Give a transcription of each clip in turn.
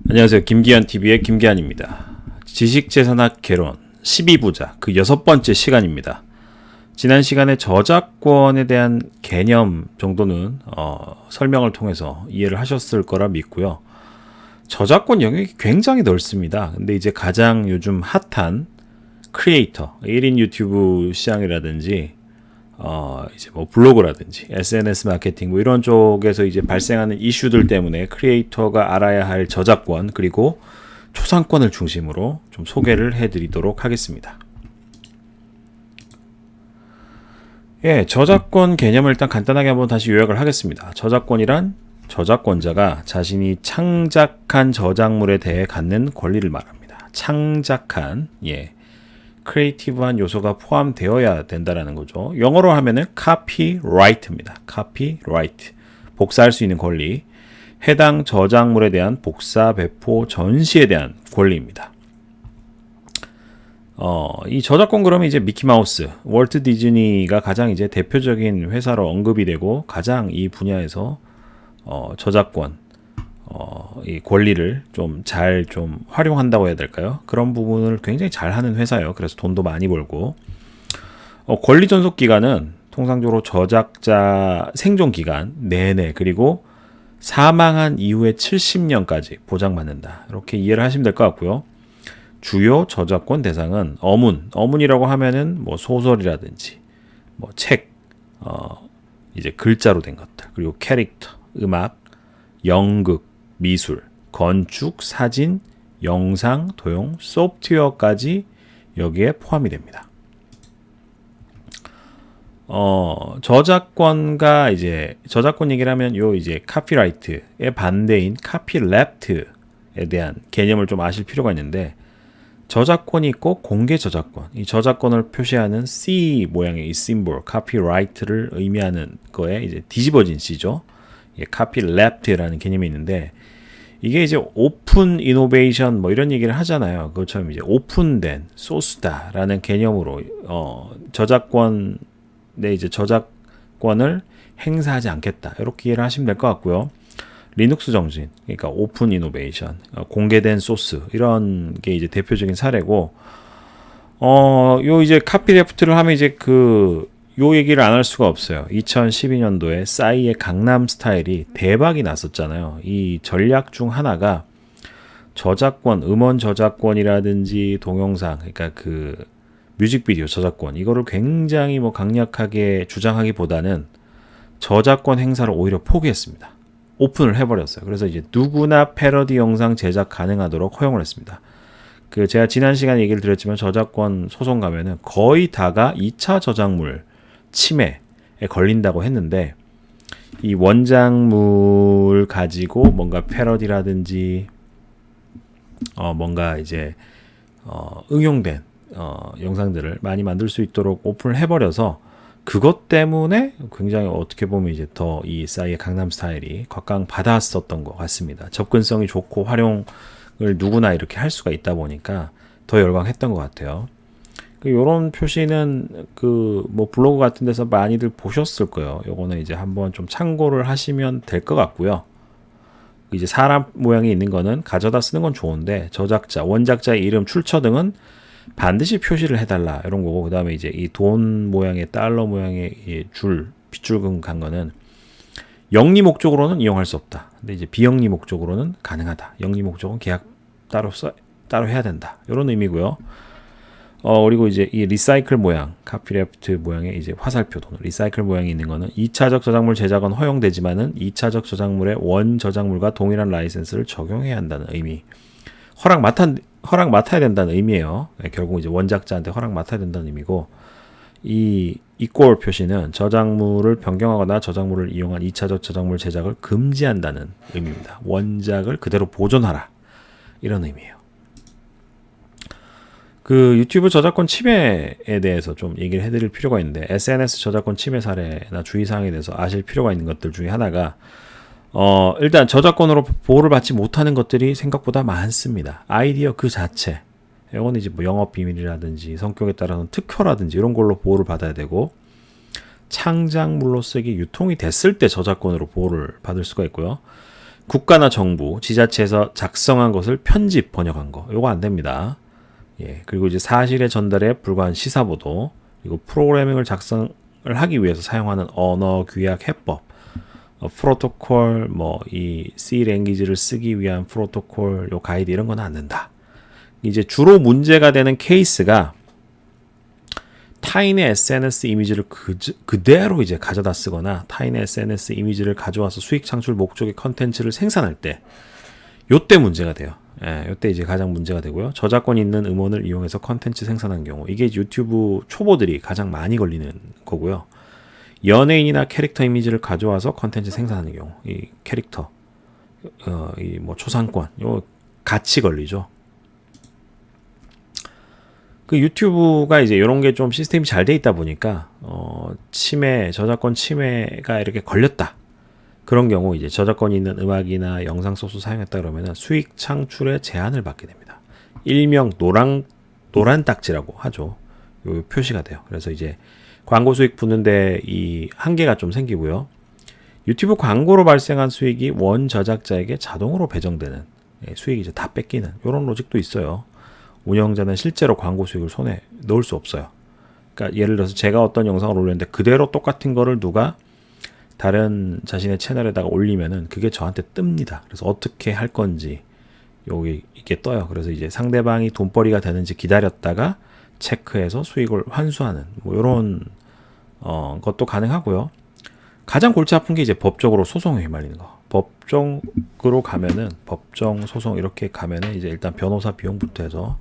안녕하세요. 김기한TV의 김기한입니다. 지식재산학 개론 12부자 그 6번째 시간입니다. 지난 시간에 저작권에 대한 개념 정도는 설명을 통해서 이해를 하셨을 거라 믿고요. 저작권 영역이 굉장히 넓습니다. 근데 이제 가장 요즘 핫한 크리에이터, 1인 유튜브 시장이라든지 이제 뭐 블로그라든지 SNS 마케팅 뭐 이런 쪽에서 이제 발생하는 이슈들 때문에 크리에이터가 알아야 할 저작권 그리고 초상권을 중심으로 좀 소개를 해드리도록 하겠습니다. 예, 저작권 개념을 일단 간단하게 한번 다시 요약을 하겠습니다. 저작권이란 저작권자가 자신이 창작한 저작물에 대해 갖는 권리를 말합니다. 창작한, 크리에이티브한 요소가 포함되어야 된다라는 거죠. 영어로 하면은 copyright입니다. copyright. 복사할 수 있는 권리. 해당 저작물에 대한 복사, 배포, 전시에 대한 권리입니다. 이 저작권 그러면 이제 미키마우스, 월트 디즈니가 가장 이제 대표적인 회사로 언급이 되고 가장 이 분야에서 저작권 이 권리를 좀 잘 좀 활용한다고 해야 될까요? 그런 부분을 굉장히 잘하는 회사예요. 그래서 돈도 많이 벌고 권리 존속 기간은 통상적으로 저작자 생존 기간 내내 그리고 사망한 이후에 70년까지 보장받는다. 이렇게 이해를 하시면 될 것 같고요. 주요 저작권 대상은 어문이라고 하면은 뭐 소설이라든지 뭐 책, 이제 글자로 된 것들 그리고 캐릭터, 음악, 연극, 미술, 건축, 사진, 영상, 도용, 소프트웨어까지 여기에 포함이 됩니다. 저작권과 이제 저작권 얘기를 하면 요 이제 카피라이트의 반대인 카피랩트에 대한 개념을 좀 아실 필요가 있는데 저작권이 있고 공개 저작권, 이 저작권을 표시하는 C 모양의 이 심볼, 카피라이트를 의미하는 거에 이제 뒤집어진 C죠. 카피랩트라는 개념이 있는데 이게 이제 오픈 이노베이션 뭐 이런 얘기를 하잖아요. 그것처럼 이제 오픈된 소스다라는 개념으로 저작권에 이제 저작권을 행사하지 않겠다 이렇게 이해를 하시면 될 것 같고요. 리눅스 정신, 그러니까 오픈 이노베이션, 공개된 소스 이런 게 이제 대표적인 사례고, 요 이제 카피레프트를 하면 이제 요 얘기를 안 할 수가 없어요. 2012년도에 싸이의 강남 스타일이 대박이 났었잖아요. 이 전략 중 하나가 저작권, 음원 저작권이라든지 동영상, 그러니까 뮤직비디오 저작권 이거를 굉장히 뭐 강력하게 주장하기보다는 저작권 행사를 오히려 포기했습니다. 오픈을 해버렸어요. 그래서 이제 누구나 패러디 영상 제작 가능하도록 허용을 했습니다. 제가 지난 시간에 얘기를 드렸지만 저작권 소송 가면은 거의 다가 2차 저작물 침해에 걸린다고 했는데 이 원작물 가지고 뭔가 패러디라든지 뭔가 이제 응용된 영상들을 많이 만들 수 있도록 오픈을 해버려서 그것 때문에 굉장히 어떻게 보면 이제 더 이 싸이의 강남 스타일이 각광받았었던 것 같습니다. 접근성이 좋고 활용을 누구나 이렇게 할 수가 있다 보니까 더 열광했던 것 같아요. 요런 표시는 뭐 블로그 같은 데서 많이들 보셨을 거예요. 요거는 이제 한번 좀 참고를 하시면 될 것 같고요. 이제 사람 모양이 있는 거는 가져다 쓰는 건 좋은데 저작자, 원작자의 이름, 출처 등은 반드시 표시를 해달라 이런 거고, 그 다음에 이제 이 돈 모양의 달러 모양의 이 빗줄금 간 거는 영리 목적으로는 이용할 수 없다. 근데 이제 비영리 목적으로는 가능하다. 영리 목적은 계약 따로 해야 된다. 이런 의미고요. 그리고 이제 이 리사이클 모양, 카피레프트 모양의 이제 화살표 돈, 리사이클 모양이 있는 거는 2차적 저작물 제작은 허용되지만은 2차적 저작물의 원 저작물과 동일한 라이센스를 적용해야 한다는 의미. 허락 맡아야 된다는 의미예요. 결국 이제 원작자한테 허락 맡아야 된다는 의미고, 이 이꼴 표시는 저작물을 변경하거나 저작물을 이용한 2차적 저작물 제작을 금지한다는 의미입니다. 원작을 그대로 보존하라 이런 의미예요. 유튜브 저작권 침해에 대해서 좀 얘기를 해드릴 필요가 있는데 SNS 저작권 침해 사례나 주의사항에 대해서 아실 필요가 있는 것들 중에 하나가 일단 저작권으로 보호를 받지 못하는 것들이 생각보다 많습니다. 아이디어 그 자체 이거는 이제 뭐 영업 비밀이라든지 성격에 따라서는 특허라든지 이런 걸로 보호를 받아야 되고, 창작물로서 이게 유통이 됐을 때 저작권으로 보호를 받을 수가 있고요. 국가나 정부, 지자체에서 작성한 것을 편집, 번역한 거. 요거 안 됩니다. 예. 그리고 이제 사실의 전달에 불과한 시사보도, 그리고 프로그래밍을 작성을 하기 위해서 사용하는 언어, 규약, 해법, 프로토콜, 뭐 이 C 랭귀지를 쓰기 위한 프로토콜, 요 가이드 이런 건 안 된다. 이제 주로 문제가 되는 케이스가 타인의 SNS 이미지를 그대로 이제 가져다 쓰거나 타인의 SNS 이미지를 가져와서 수익 창출 목적의 컨텐츠를 생산할 때 요때 문제가 돼요. 예, 요때 이제 가장 문제가 되고요. 저작권 있는 음원을 이용해서 컨텐츠 생산한 경우 이게 유튜브 초보들이 가장 많이 걸리는 거고요. 연예인이나 캐릭터 이미지를 가져와서 컨텐츠 생산하는 경우 이 캐릭터 이 뭐 초상권 요 같이 걸리죠. 그 유튜브가 이제 이런 게 좀 시스템이 잘 돼 있다 보니까 침해, 저작권 침해가 이렇게 걸렸다. 그런 경우 이제 저작권이 있는 음악이나 영상 소스 사용했다 그러면은 수익 창출에 제한을 받게 됩니다. 일명 노란 딱지라고 하죠. 요 표시가 돼요. 그래서 이제 광고 수익 붙는데 이 한계가 좀 생기고요. 유튜브 광고로 발생한 수익이 원 저작자에게 자동으로 배정되는 수익이 이제 다 뺏기는 이런 로직도 있어요. 운영자는 실제로 광고 수익을 손에 넣을 수 없어요. 그러니까 예를 들어서 제가 어떤 영상을 올렸는데 그대로 똑같은 거를 누가 다른 자신의 채널에다가 올리면은 그게 저한테 뜹니다. 그래서 어떻게 할 건지 여기 이게 떠요. 그래서 이제 상대방이 돈벌이가 되는지 기다렸다가 체크해서 수익을 환수하는 뭐 이런 것도 가능하고요. 가장 골치 아픈 게 이제 법적으로 소송에 휘말리는 거. 법정으로 가면은 법정 소송 이렇게 가면은 이제 일단 변호사 비용부터 해서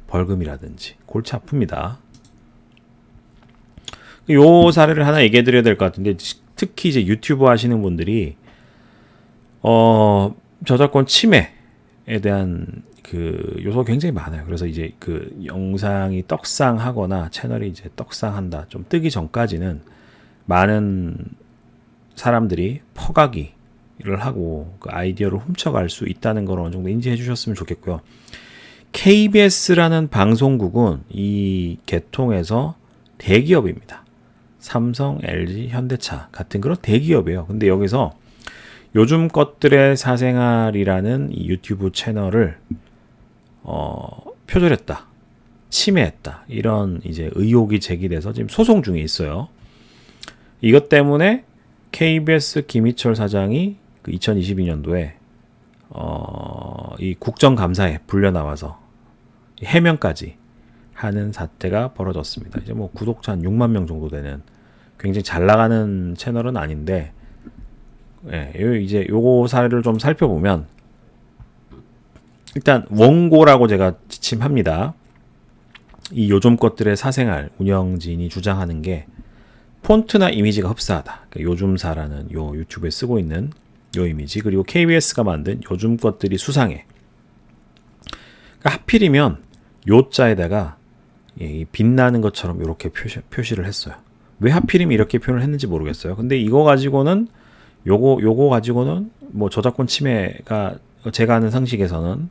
벌금이라든지 골치 아픕니다. 요 사례를 하나 얘기해 드려야 될 것 같은데 특히 이제 유튜브 하시는 분들이 저작권 침해에 대한 그 요소가 굉장히 많아요. 그래서 이제 그 영상이 떡상하거나 채널이 이제 떡상한다 좀 뜨기 전까지는 많은 사람들이 퍼가기를 하고 그 아이디어를 훔쳐갈 수 있다는 걸 어느 정도 인지해 주셨으면 좋겠고요. KBS라는 방송국은 이 계통에서 대기업입니다. 삼성, LG, 현대차 같은 그런 대기업이에요. 근데 여기서 요즘 것들의 사생활이라는 이 유튜브 채널을 표절했다, 침해했다 이런 이제 의혹이 제기돼서 지금 소송 중에 있어요. 이것 때문에 KBS 김희철 사장이 그 2022년도에 이 국정감사에 불려 나와서 해명까지 하는 사태가 벌어졌습니다. 이제 뭐 구독자 한 6만 명 정도 되는 굉장히 잘 나가는 채널은 아닌데, 예, 이제 요거 사례를 좀 살펴보면 일단 원고라고 제가 지침합니다. 이 요즘 것들의 사생활 운영진이 주장하는 게 폰트나 이미지가 흡사하다. 그러니까 요즘사라는 요 유튜브에 쓰고 있는 요 이미지 그리고 KBS가 만든 요즘 것들이 수상해. 그러니까 하필이면 요자에다가 이 빛나는 것처럼 이렇게 표시를 했어요. 왜 하필이면 이렇게 표현을 했는지 모르겠어요. 근데 이거 가지고는 요거 가지고는 뭐 저작권 침해가 제가 아는 상식에서는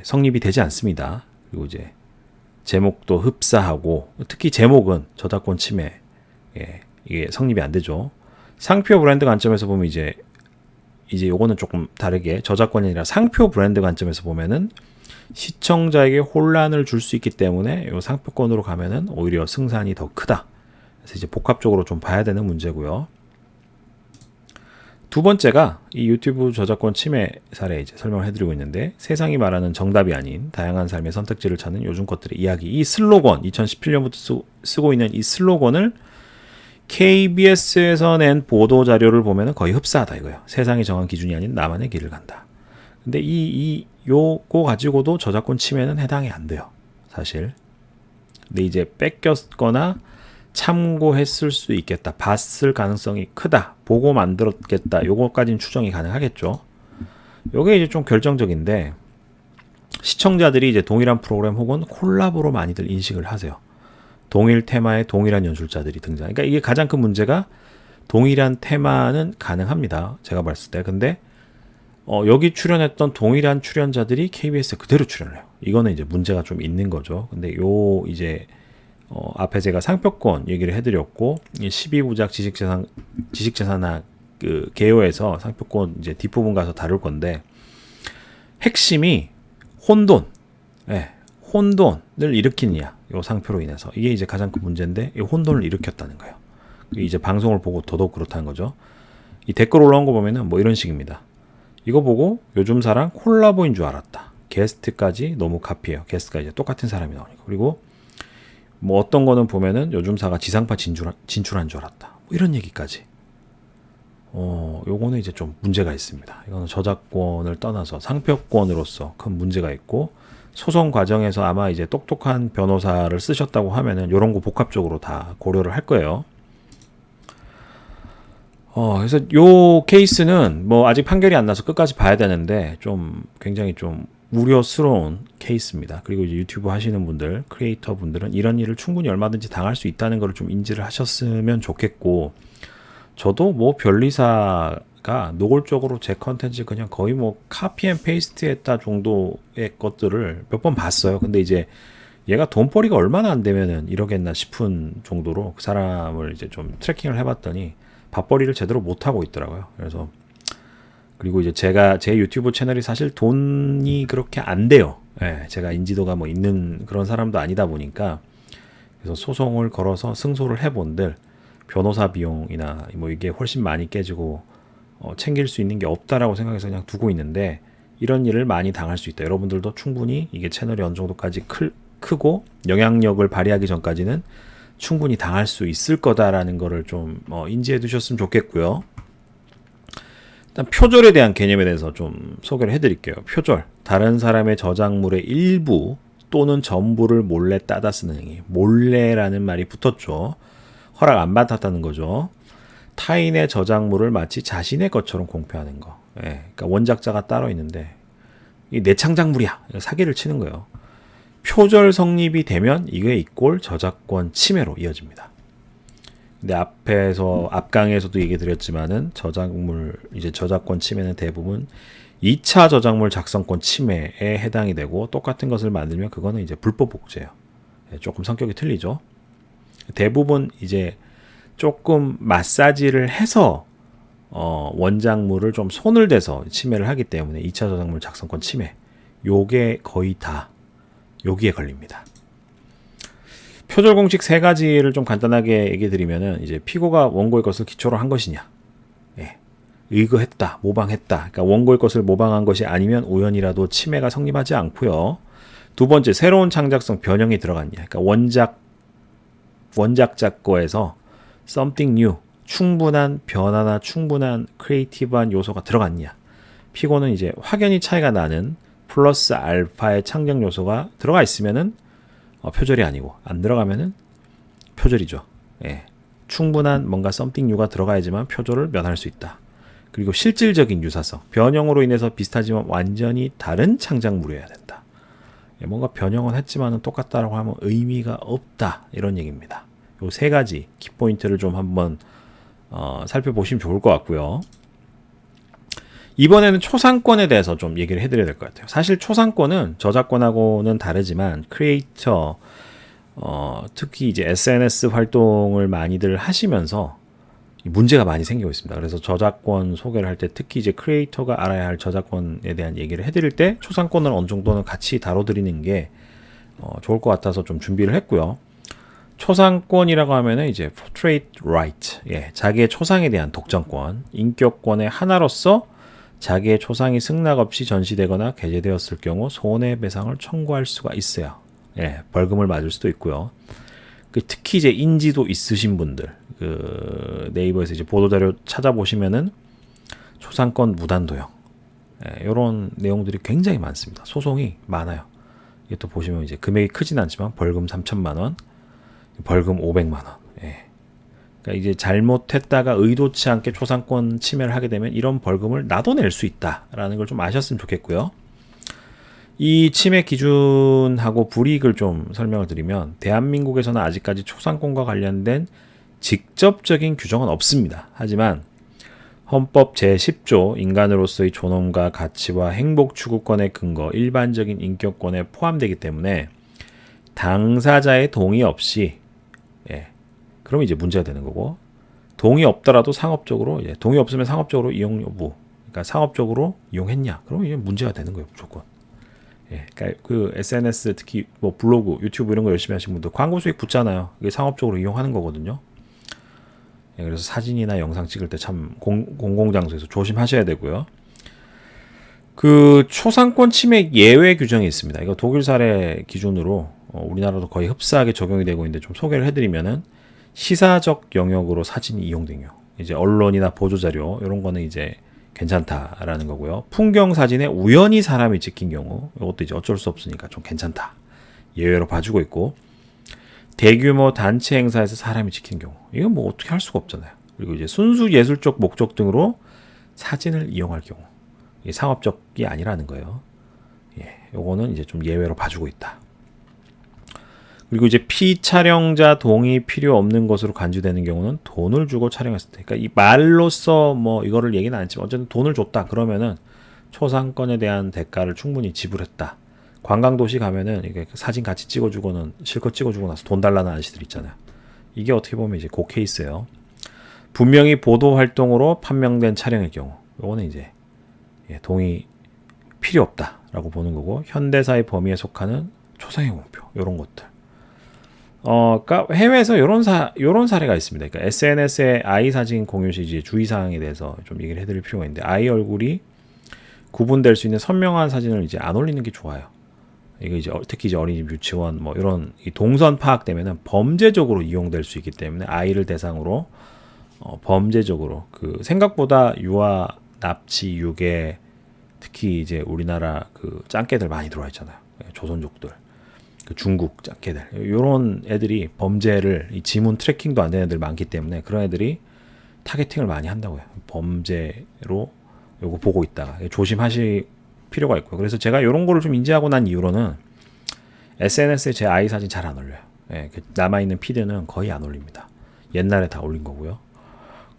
성립이 되지 않습니다. 그리고 이제 제목도 흡사하고 특히 제목은 저작권 침해 이게 성립이 안 되죠. 상표 브랜드 관점에서 보면 이제 요거는 조금 다르게 저작권이 아니라 상표 브랜드 관점에서 보면은 시청자에게 혼란을 줄 수 있기 때문에 요 상표권으로 가면은 오히려 승산이 더 크다. 그래서 이제 복합적으로 좀 봐야 되는 문제고요. 두 번째가 이 유튜브 저작권 침해 사례 이제 설명을 해드리고 있는데 세상이 말하는 정답이 아닌 다양한 삶의 선택지를 찾는 요즘 것들의 이야기. 이 슬로건 2017년부터 쓰고 있는 이 슬로건을 KBS에서 낸 보도 자료를 보면은 거의 흡사하다 이거예요. 세상이 정한 기준이 아닌 나만의 길을 간다. 근데 요거 가지고도 저작권 침해는 해당이 안 돼요. 사실. 근데 이제 뺏겼거나 참고했을 수 있겠다. 봤을 가능성이 크다. 보고 만들었겠다. 요거까지는 추정이 가능하겠죠. 요게 이제 좀 결정적인데 시청자들이 이제 동일한 프로그램 혹은 콜라보로 많이들 인식을 하세요. 동일 테마에 동일한 연출자들이 등장. 그러니까 이게 가장 큰 문제가 동일한 테마는 가능합니다. 제가 봤을 때. 근데 여기 출연했던 동일한 출연자들이 KBS에 그대로 출연을 해요. 이거는 이제 문제가 좀 있는 거죠. 근데 요 이제 앞에 제가 상표권 얘기를 해드렸고 12부작 지식재산학 그 개요에서 상표권 이제 뒷부분 가서 다룰 건데 핵심이 혼돈, 예, 혼돈을 일으키느냐 요 상표로 인해서 이게 이제 가장 큰 문제인데 이 혼돈을 일으켰다는 거예요. 이제 방송을 보고 더더욱 그렇다는 거죠. 이 댓글 올라온 거 보면은 뭐 이런 식입니다. 이거 보고 요즘사랑 콜라보인 줄 알았다. 게스트까지 너무 카피해요. 게스트가 이제 똑같은 사람이 나오니까. 그리고 뭐 어떤 거는 보면은 요즘사가 지상파 진출한 줄 알았다. 뭐 이런 얘기까지. 요거는 이제 좀 문제가 있습니다. 이거는 저작권을 떠나서 상표권으로서 큰 문제가 있고 소송 과정에서 아마 이제 똑똑한 변호사를 쓰셨다고 하면은 요런 거 복합적으로 다 고려를 할 거예요. 그래서 요 케이스는 뭐 아직 판결이 안 나서 끝까지 봐야 되는데 좀 굉장히 좀 우려스러운 케이스입니다. 그리고 이제 유튜브 하시는 분들, 크리에이터 분들은 이런 일을 충분히 얼마든지 당할 수 있다는 걸 좀 인지를 하셨으면 좋겠고, 저도 뭐 변리사가 노골적으로 제 컨텐츠 그냥 거의 뭐 카피 앤 페이스트 했다 정도의 것들을 몇 번 봤어요. 근데 이제 얘가 돈벌이가 얼마나 안 되면은 이러겠나 싶은 정도로 그 사람을 이제 좀 트래킹을 해봤더니 밥벌이를 제대로 못하고 있더라고요. 그래서 그리고 이제 제가 제 유튜브 채널이 사실 돈이 그렇게 안 돼요. 예, 제가 인지도가 뭐 있는 그런 사람도 아니다 보니까 그래서 소송을 걸어서 승소를 해본들 변호사 비용이나 뭐 이게 훨씬 많이 깨지고 챙길 수 있는 게 없다라고 생각해서 그냥 두고 있는데 이런 일을 많이 당할 수 있다. 여러분들도 충분히 이게 채널이 어느 정도까지 크고 영향력을 발휘하기 전까지는 충분히 당할 수 있을 거다라는 거를 좀 인지해 두셨으면 좋겠고요. 일단 표절에 대한 개념에 대해서 좀 소개를 해드릴게요. 표절, 다른 사람의 저작물의 일부 또는 전부를 몰래 따다 쓰는 행위. 몰래라는 말이 붙었죠. 허락 안 받았다는 거죠. 타인의 저작물을 마치 자신의 것처럼 공표하는 거. 예, 그러니까 원작자가 따로 있는데 이 내 창작물이야. 사기를 치는 거예요. 표절 성립이 되면 이게 이꼴 저작권 침해로 이어집니다. 근데 앞강에서도 얘기 드렸지만은 저작권 침해는 대부분 2차 저작물 작성권 침해에 해당이 되고 똑같은 것을 만들면 그거는 이제 불법 복제예요. 조금 성격이 틀리죠. 대부분 이제 조금 마사지를 해서 원작물을 좀 손을 대서 침해를 하기 때문에 2차 저작물 작성권 침해 요게 거의 다 여기에 걸립니다. 표절 공식 세 가지를 좀 간단하게 얘기 드리면은 이제 피고가 원고의 것을 기초로 한 것이냐, 예, 의거했다, 모방했다. 그러니까 원고의 것을 모방한 것이 아니면 우연이라도 침해가 성립하지 않고요. 두 번째, 새로운 창작성 변형이 들어갔냐. 그러니까 원작자 거에서 something new, 충분한 변화나 충분한 크리에이티브한 요소가 들어갔냐. 피고는 이제 확연히 차이가 나는 플러스 알파의 창작 요소가 들어가 있으면은 표절이 아니고 안 들어가면은 표절이죠. 예. 충분한 뭔가 something new가 들어가야지만 표절을 면할 수 있다. 그리고 실질적인 유사성, 변형으로 인해서 비슷하지만 완전히 다른 창작물이어야 된다. 예, 뭔가 변형은 했지만은 똑같다라고 하면 의미가 없다 이런 얘기입니다. 요 세 가지 키포인트를 좀 한번 살펴보시면 좋을 것 같고요. 이번에는 초상권에 대해서 좀 얘기를 해드려야 될 것 같아요. 사실 초상권은 저작권하고는 다르지만 크리에이터 특히 이제 SNS 활동을 많이들 하시면서 문제가 많이 생기고 있습니다. 그래서 저작권 소개를 할 때 특히 이제 크리에이터가 알아야 할 저작권에 대한 얘기를 해드릴 때 초상권을 어느 정도는 같이 다뤄드리는 게 좋을 것 같아서 좀 준비를 했고요. 초상권이라고 하면은 이제 portrait right, 예, 자기의 초상에 대한 독점권, 인격권의 하나로서 자기의 초상이 승낙 없이 전시되거나 게재되었을 경우 손해배상을 청구할 수가 있어요. 예, 벌금을 맞을 수도 있고요. 특히 이제 인지도 있으신 분들, 네이버에서 이제 보도자료 찾아보시면은 초상권 무단 도용, 이런 내용들이 굉장히 많습니다. 소송이 많아요. 이게 또 보시면 이제 금액이 크진 않지만 벌금 3천만 원, 벌금 500만 원. 예. 그러니까 이제 잘못했다가 의도치 않게 초상권 침해를 하게 되면 이런 벌금을 나도 낼 수 있다라는 걸 좀 아셨으면 좋겠고요. 이 침해 기준하고 불이익을 좀 설명을 드리면 대한민국에서는 아직까지 초상권과 관련된 직접적인 규정은 없습니다. 하지만 헌법 제10조 인간으로서의 존엄과 가치와 행복 추구권의 근거 일반적인 인격권에 포함되기 때문에 당사자의 동의 없이 그럼 이제 문제가 되는 거고 동의 없더라도 상업적으로 이제 동의 없으면 상업적으로 이용 여부. 그러니까 상업적으로 이용했냐? 그러면 이제 문제가 되는 거예요, 무조건. 예, 그러니까 그 SNS 특히 뭐 블로그, 유튜브 이런 거 열심히 하시는 분들 광고 수익 붙잖아요. 이게 상업적으로 이용하는 거거든요. 예, 그래서 사진이나 영상 찍을 때 참 공공장소에서 조심하셔야 되고요. 그 초상권 침해 예외 규정이 있습니다. 이거 독일 사례 기준으로 우리나라도 거의 흡사하게 적용이 되고 있는데 좀 소개를 해드리면은 시사적 영역으로 사진이 이용된 경우, 이제 언론이나 보도자료 이런 거는 이제 괜찮다라는 거고요. 풍경 사진에 우연히 사람이 찍힌 경우, 이것도 이제 어쩔 수 없으니까 좀 괜찮다. 예외로 봐주고 있고, 대규모 단체 행사에서 사람이 찍힌 경우, 이건 뭐 어떻게 할 수가 없잖아요. 그리고 이제 순수 예술적 목적 등으로 사진을 이용할 경우, 이게 상업적이 아니라는 거예요. 예, 요거는 이제 좀 예외로 봐주고 있다. 그리고 이제 피촬영자 동의 필요 없는 것으로 간주되는 경우는 돈을 주고 촬영했을 때, 그러니까 이 말로써 뭐 이거를 얘기는 안 했지만 어쨌든 돈을 줬다 그러면은 초상권에 대한 대가를 충분히 지불했다. 관광도시 가면은 이게 사진 같이 찍어주고는 실컷 찍어주고 나서 돈 달라는 아저씨들 있잖아요. 이게 어떻게 보면 이제 그 케이스예요. 분명히 보도 활동으로 판명된 촬영의 경우, 요거는 이제 동의 필요 없다라고 보는 거고, 현대사의 범위에 속하는 초상의 공표 이런 것들. 그러니까 해외에서 이런 사례가 있습니다. 그러니까 SNS에 아이 사진 공유 시 이제 주의사항에 대해서 좀 얘기를 해드릴 필요가 있는데, 아이 얼굴이 구분될 수 있는 선명한 사진을 이제 안 올리는 게 좋아요. 이거 이제 특히 이제 어린이집, 유치원 뭐 이런 이 동선 파악되면은 범죄적으로 이용될 수 있기 때문에 아이를 대상으로 범죄적으로 그 생각보다 유아, 납치, 유괴, 특히 이제 우리나라 그 짱깨들 많이 들어와 있잖아요. 조선족들. 그 중국 짱깨들 이런 애들이 범죄를 이 지문 트래킹도 안 되는 애들 많기 때문에 그런 애들이 타겟팅을 많이 한다고요. 범죄로 요거 보고 있다가 조심하실 필요가 있고요. 그래서 제가 이런 거를 좀 인지하고 난 이후로는 SNS에 제 아이 사진 잘 안 올려요. 예, 남아있는 피드는 거의 안 올립니다. 옛날에 다 올린 거고요.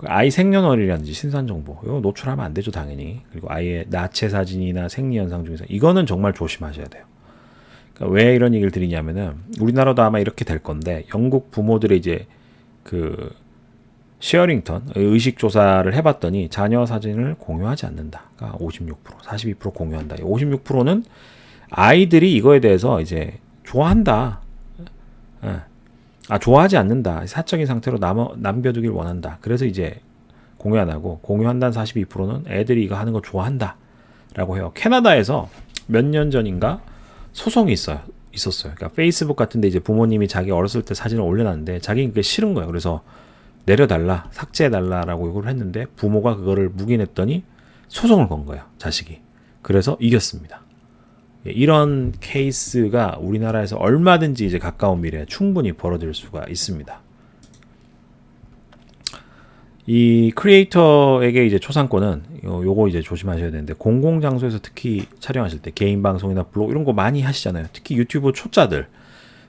아이 생년월일이라든지 신산정보 이거 노출하면 안 되죠, 당연히. 그리고 아이의 나체 사진이나 생리현상 중에서 이거는 정말 조심하셔야 돼요. 왜 이런 얘기를 드리냐면은 우리나라도 아마 이렇게 될 건데, 영국 부모들의 이제 그 쉐어링턴 의식 조사를 해봤더니 자녀 사진을 공유하지 않는다. 그러니까 56%, 42% 공유한다. 56%는 아이들이 이거에 대해서 이제 좋아한다. 좋아하지 않는다. 사적인 상태로 남겨두길 원한다. 그래서 이제 공유 안 하고, 공유한다는 42%는 애들이 이거 하는 거 좋아한다라고 해요. 캐나다에서 몇 년 전인가 소송이 있었어요. 그러니까 페이스북 같은데 이제 부모님이 자기 어렸을 때 사진을 올려놨는데 자기는 그게 싫은 거예요. 그래서 내려달라, 삭제해달라라고 요구를 했는데 부모가 그거를 묵인했더니 소송을 건 거예요, 자식이. 그래서 이겼습니다. 이런 케이스가 우리나라에서 얼마든지 이제 가까운 미래에 충분히 벌어질 수가 있습니다. 이 크리에이터에게 이제 초상권은 요거 이제 조심하셔야 되는데, 공공장소에서 특히 촬영하실 때 개인 방송이나 블로그 이런 거 많이 하시잖아요. 특히 유튜브 초짜들,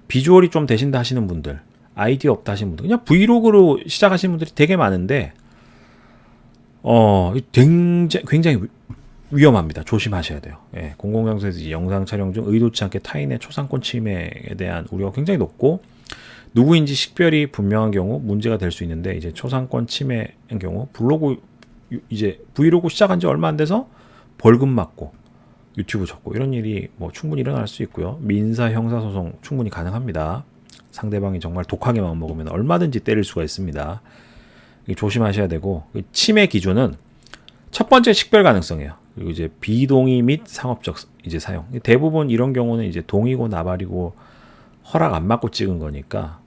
비주얼이 좀 되신다 하시는 분들, 아이디어 없다 하시는 분들, 그냥 브이로그로 시작하시는 분들이 되게 많은데 굉장히 위험합니다. 조심하셔야 돼요. 예, 공공장소에서 이제 영상 촬영 중 의도치 않게 타인의 초상권 침해에 대한 우려가 굉장히 높고, 누구인지 식별이 분명한 경우 문제가 될 수 있는데, 이제 초상권 침해인 경우 이제 브이로그 시작한 지 얼마 안 돼서 벌금 맞고 유튜브 접고 이런 일이 뭐 충분히 일어날 수 있고요. 민사 형사 소송 충분히 가능합니다. 상대방이 정말 독하게 마음먹으면 얼마든지 때릴 수가 있습니다. 조심하셔야 되고, 침해 기준은 첫 번째 식별 가능성이에요. 그리고 이제 비동의 및 상업적 이제 사용. 대부분 이런 경우는 이제 동의고 나발이고 허락 안 받고 찍은 거니까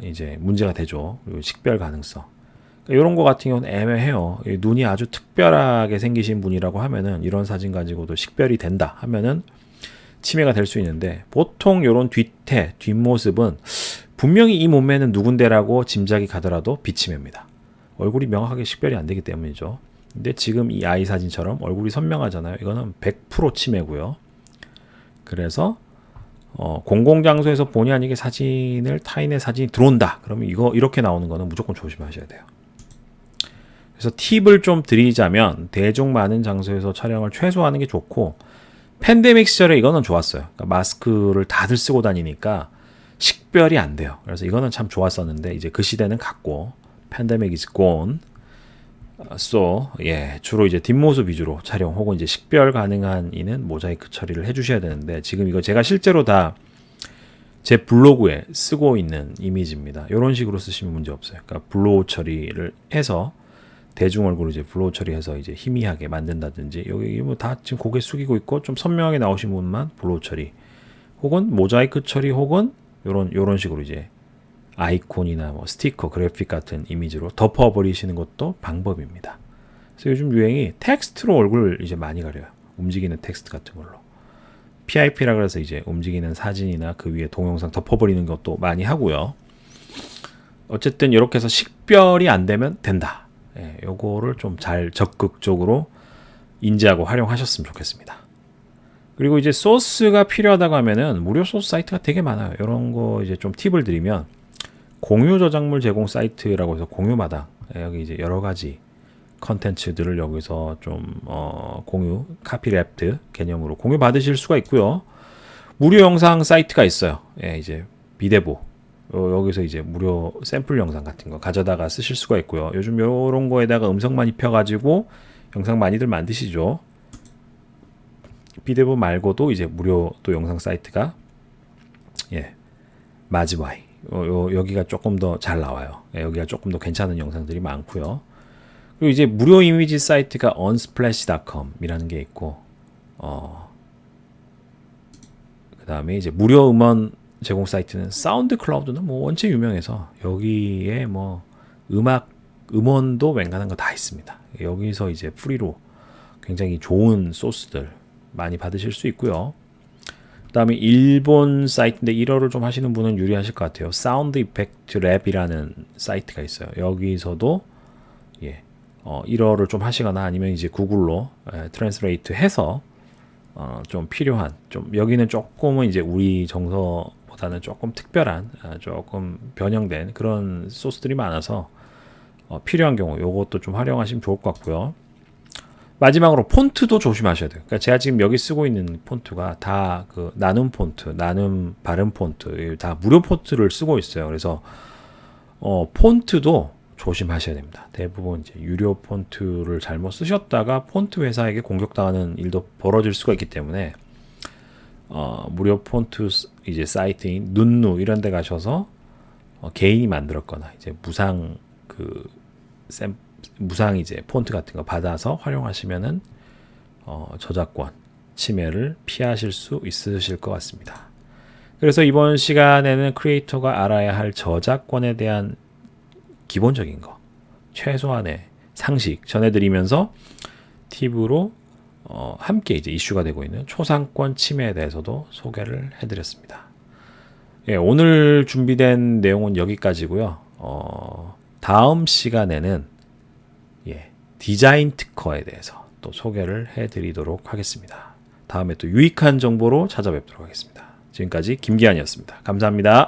이제 문제가 되죠. 그리고 식별 가능성. 이런 거 같은 경우는 애매해요. 눈이 아주 특별하게 생기신 분이라고 하면은 이런 사진 가지고도 식별이 된다 하면은 침해가 될 수 있는데, 보통 이런 뒷모습은 분명히 이 몸매는 누군데라고 짐작이 가더라도 비침해입니다. 얼굴이 명확하게 식별이 안 되기 때문이죠. 근데 지금 이 아이 사진처럼 얼굴이 선명하잖아요. 이거는 100% 침해고요. 그래서 공공장소에서 본의 아니게 타인의 사진이 들어온다. 그러면 이렇게 나오는 거는 무조건 조심하셔야 돼요. 그래서 팁을 좀 드리자면, 대중 많은 장소에서 촬영을 최소화하는 게 좋고, 팬데믹 시절에 이거는 좋았어요. 그러니까 마스크를 다들 쓰고 다니니까 식별이 안 돼요. 그래서 이거는 참 좋았었는데 이제 그 시대는 갔고, pandemic is gone. So, 예, 주로 이제 뒷모습 위주로 촬영 혹은 이제 식별 가능한 이는 모자이크 처리를 해주셔야 되는데 지금 이거 제가 실제로 다 제 블로그에 쓰고 있는 이미지입니다. 이런 식으로 쓰시면 문제 없어요. 그러니까 블로우 처리를 해서 대중 얼굴을 이제 블로우 처리해서 이제 희미하게 만든다든지 여기 뭐 다 지금 고개 숙이고 있고 좀 선명하게 나오신 분만 블로우 처리 혹은 모자이크 처리 혹은 요런 식으로 이제 아이콘이나 뭐 스티커, 그래픽 같은 이미지로 덮어버리시는 것도 방법입니다. 그래서 요즘 유행이 텍스트로 얼굴을 이제 많이 가려요. 움직이는 텍스트 같은 걸로. PIP라 그래서 이제 움직이는 사진이나 그 위에 동영상 덮어버리는 것도 많이 하고요. 어쨌든 이렇게 해서 식별이 안 되면 된다. 예, 요거를 좀 잘 적극적으로 인지하고 활용하셨으면 좋겠습니다. 그리고 이제 소스가 필요하다고 하면은 무료 소스 사이트가 되게 많아요. 이런 거 이제 좀 팁을 드리면 공유 저작물 제공 사이트라고 해서 공유마다 여기 이제 여러 가지 컨텐츠들을 여기서 좀 공유 카피랩트 개념으로 공유 받으실 수가 있고요. 무료 영상 사이트가 있어요. 예, 이제 비데보 여기서 이제 무료 샘플 영상 같은 거 가져다가 쓰실 수가 있고요. 요즘 요런 거에다가 음성만 입혀가지고 영상 많이들 만드시죠. 비데보 말고도 이제 무료 또 영상 사이트가 예, 마즈와이 여기가 조금 더 잘 나와요. 예, 여기가 조금 더 괜찮은 영상들이 많고요. 그리고 이제 무료 이미지 사이트가 unsplash.com이라는 게 있고, 그 다음에 이제 무료 음원 제공 사이트는 사운드 클라우드는 뭐 원체 유명해서 여기에 뭐 음원도 웬간한 거 다 있습니다. 여기서 이제 프리로 굉장히 좋은 소스들 많이 받으실 수 있고요. 그 다음에 일본 사이트인데 1어를 좀 하시는 분은 유리하실 것 같아요. 사운드 이펙트 랩이라는 사이트가 있어요. 여기서도 예. 1어를 좀 하시거나 아니면 이제 구글로 트랜스레이트 해서 좀 필요한 좀 여기는 조금은 이제 우리 정서보다는 조금 특별한 조금 변형된 그런 소스들이 많아서 필요한 경우 요것도 좀 활용하시면 좋을 것 같고요. 마지막으로 폰트도 조심하셔야 돼요. 그러니까 제가 지금 여기 쓰고 있는 폰트가 다 그 나눔 폰트, 나눔 발음 폰트 다 무료 폰트를 쓰고 있어요. 그래서 폰트도 조심하셔야 됩니다. 대부분 이제 유료 폰트를 잘못 쓰셨다가 폰트 회사에게 공격당하는 일도 벌어질 수가 있기 때문에 무료 폰트 이제 사이트인 눈누 이런 데 가셔서 개인이 만들었거나 이제 무상 이제 폰트 같은 거 받아서 활용하시면은 저작권 침해를 피하실 수 있으실 것 같습니다. 그래서 이번 시간에는 크리에이터가 알아야 할 저작권에 대한 기본적인 거, 최소한의 상식 전해드리면서 팁으로 함께 이제 이슈가 되고 있는 초상권 침해에 대해서도 소개를 해드렸습니다. 예, 오늘 준비된 내용은 여기까지고요. 다음 시간에는 디자인 특허에 대해서 또 소개를 해드리도록 하겠습니다. 다음에 또 유익한 정보로 찾아뵙도록 하겠습니다. 지금까지 김기환이었습니다. 감사합니다.